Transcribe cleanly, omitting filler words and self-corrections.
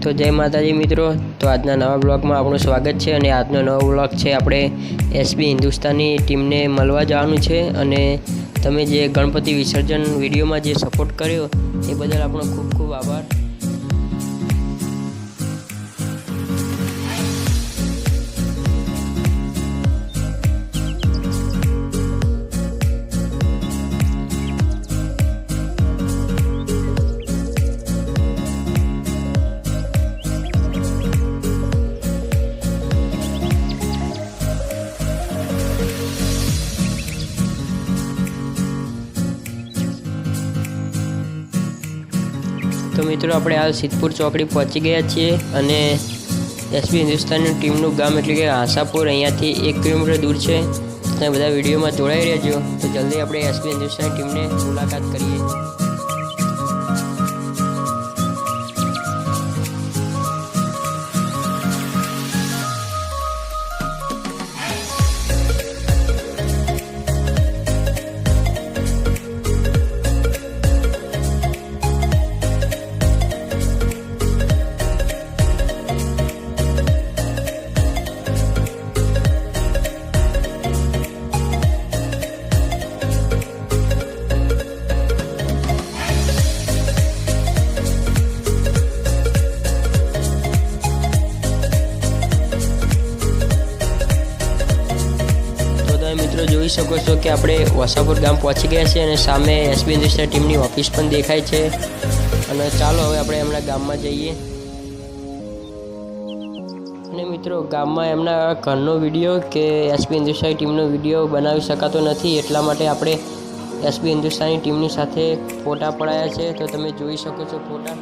तो जय माताजी मित्रों। तो आज नवा ब्लॉग में आपनु स्वागत है। और आज नવો ब्लॉग है આપણે एसबी हिंदुस्तानी टीम ने મળવા જવાનું છે અને તમે જે ગણપતિ વિસર્જન વિડીયોમાં જે સપોર્ટ કર્યો એ બદલ આપણો ખૂબ ખૂબ આભાર। तो मित्रों આપણે हाल सिद्धपुर चौकड़ी पहुँची गया छे અને एसबी हिंदुस्तानी टीमનું ગામ એટલે કે આશાપુર અહીંયાથી 1 કિલોમીટર दूर છે। તમે બધા વિડીયોમાં જોડાઈ રહેજો। તો જલ્દી આપણે એસબી हिंदुस्तानी ટીમને મુલાકાત કરીએ। मित्रों જોઈ શકો છો કે આપણે વસાપુર ગામ પહોંચી ગયા છે અને સામે એસબી हिंदुस्तानी ટીમની ઓફિસ પણ દેખાય છે। અને ચાલો હવે આપણે એમના ગામમાં જઈએ। અને મિત્રો ગામમાં એમના ઘરનો વિડીયો કે એસબી हिंदुस्तानी ટીમનો વિડીયો બનાવી શકાતો નથી, એટલા માટે આપણે એસબી हिंदुस्तानी ટીમની સાથે ફોટા પડાયા છે। તો તમે જોઈ શકો છો ફોટા।